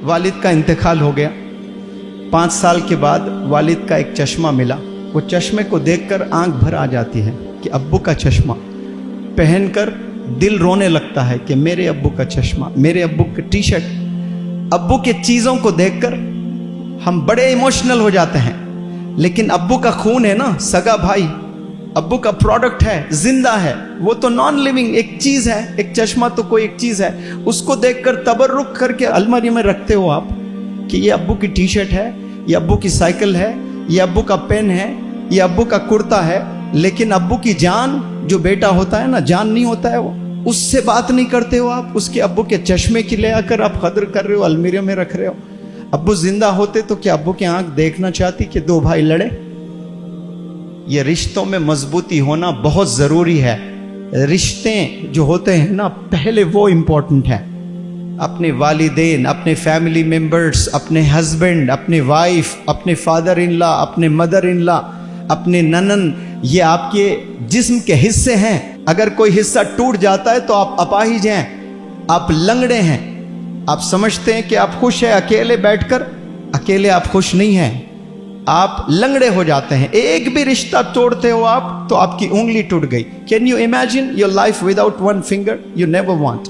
वालिद का इंतकाल हो गया। 5 साल के बाद वालिद का एक चश्मा मिला। वो चश्मे को देखकर आंख भर आ जाती है कि अब्बू का चश्मा पहनकर दिल रोने लगता है कि मेरे अब्बू का चश्मा, मेरे अब्बू की टी शर्ट। अब्बू के चीज़ों को देखकर हम बड़े इमोशनल हो जाते हैं, लेकिन अब्बू का खून है ना, सगा भाई, अब्बू का प्रोडक्ट है, जिंदा है, वो तो नॉन लिविंग एक चीज है। एक चश्मा तो कोई एक चीज है, उसको देखकर तबर्रुक करके अलमारी में रखते हो आप कि ये अब्बू की टी शर्ट है, ये अब्बू की साइकिल है, ये अब्बू का पेन है, ये अब्बू का कुर्ता है। लेकिन अब्बू की जान, जो बेटा होता है ना, जान नहीं होता है वो, उससे बात नहीं करते हो आप। उसके अब्बू के चश्मे की ले आकर आप कदर कर रहे हो, अलमीरे में रख रहे हो। अब्बू जिंदा होते तो क्या अब्बू की आंख देखना चाहती कि 2 भाई लड़े? ये रिश्तों में मजबूती होना बहुत जरूरी है। रिश्ते जो होते हैं ना, पहले वो इम्पोर्टेंट है। अपने वालिदैन, अपने फैमिली मेंबर्स, अपने हस्बैंड, अपने वाइफ, अपने फादर इन लॉ, अपने मदर इन लॉ, अपने ननन, ये आपके जिस्म के हिस्से हैं। अगर कोई हिस्सा टूट जाता है तो आप अपाहिज हैं, आप लंगड़े हैं। आप समझते हैं कि आप खुश हैं अकेले बैठकर, अकेले आप खुश नहीं हैं, आप लंगड़े हो जाते हैं। एक भी रिश्ता तोड़ते हो आप तो आपकी उंगली टूट गई। Can you imagine your life without 1 finger? You never want.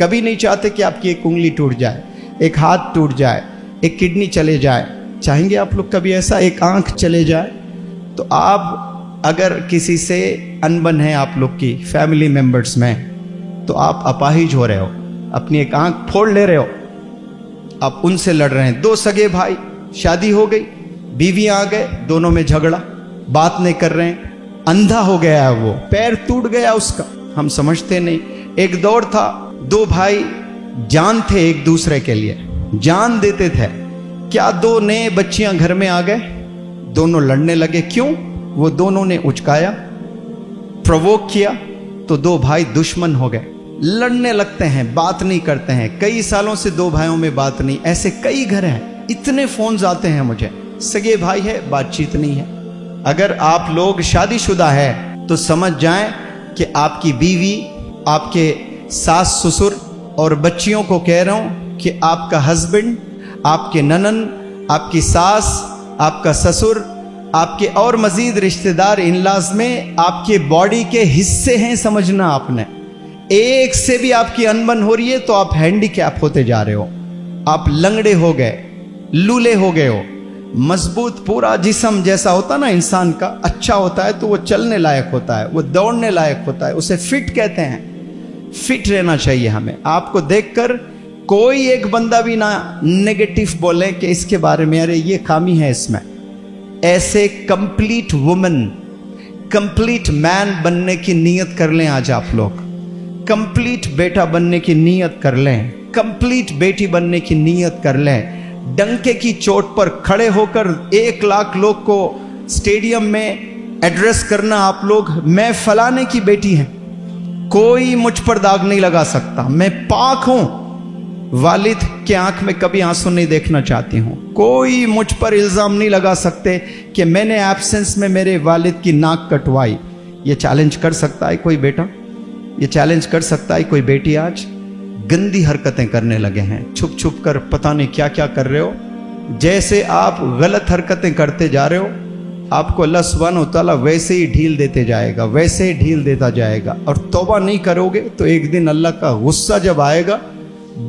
कभी नहीं चाहते कि आपकी एक उंगली टूट जाए, एक हाथ टूट जाए, एक किडनी चले जाए। चाहेंगे आप लोग कभी ऐसा, एक आंख चले जाए? तो आप अगर किसी से अनबन है आप लोग की फैमिली मेंबर्स में, तो आप अपाहिज हो रहे हो, अपनी एक आंख फोड़ ले रहे हो, आप उनसे लड़ रहे हैं। 2 सगे भाई, शादी हो गई, बीवियां आ गए, दोनों में झगड़ा, बात नहीं कर रहे हैं, अंधा हो गया है वो, पैर टूट गया उसका, हम समझते नहीं। एक दौर था 2 भाई जान थे एक दूसरे के लिए, जान देते थे। क्या 2 नए बच्चियां घर में आ गए, दोनों लड़ने लगे। क्यों? वो दोनों ने उचकाया, प्रोवोक किया, तो 2 भाई दुश्मन हो गए, लड़ने लगते हैं, बात नहीं करते हैं। कई सालों से 2 भाइयों में बात नहीं। ऐसे कई घर हैं, इतने फोन्स आते हैं मुझे, सगे भाई है, बातचीत नहीं है। अगर आप लोग शादीशुदा है तो समझ जाएं कि आपकी बीवी, आपके सास ससुर और बच्चियों को कह रहा हूं कि आपका हस्बैंड, आपके ननन, आपकी सास, आपका ससुर, आपके और मजीद रिश्तेदार इन-लॉज में आपके बॉडी के हिस्से हैं, समझना आपने। एक से भी आपकी अनबन हो रही है तो आप हैंडीकैप होते जा रहे हो, आप लंगड़े हो गए, लूले हो गए हो। मजबूत पूरा जिस्म जैसा होता ना इंसान का, अच्छा होता है तो वो चलने लायक होता है, वो दौड़ने लायक होता है, उसे फिट कहते हैं। फिट रहना चाहिए हमें। आपको देखकर कोई एक बंदा भी ना नेगेटिव बोले कि इसके बारे में, अरे ये खामी है इसमें। ऐसे कंप्लीट वुमन, कंप्लीट मैन बनने की नीयत कर लें आज आप लोग। कंप्लीट बेटा बनने की नीयत कर लें, कंप्लीट बेटी बनने की नीयत कर लें। डंके की चोट पर खड़े होकर 1 लाख लोग को स्टेडियम में एड्रेस करना आप लोग, मैं फलाने की बेटी हैं, कोई मुझ पर दाग नहीं लगा सकता, मैं पाक हूं, वालिद के आंख में कभी आंसू नहीं देखना चाहती हूं। कोई मुझ पर इल्जाम नहीं लगा सकते कि मैंने एब्सेंस में मेरे वालिद की नाक कटवाई। ये चैलेंज कर सकता है कोई बेटा? ये चैलेंज कर सकता है कोई बेटी? आज गंदी हरकतें करने लगे हैं, छुप छुप कर पता नहीं क्या क्या कर रहे हो। जैसे आप गलत हरकतें करते जा रहे हो, आपको अल्लाह सुब्हानहू तआला वैसे ही ढील देते जाएगा, वैसे ही ढील देता जाएगा। और तौबा नहीं करोगे तो एक दिन अल्लाह का गुस्सा जब आएगा,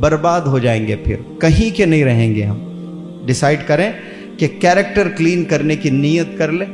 बर्बाद हो जाएंगे, फिर कहीं के नहीं रहेंगे हम। डिसाइड करें कि कैरेक्टर क्लीन करने की नीयत कर ले।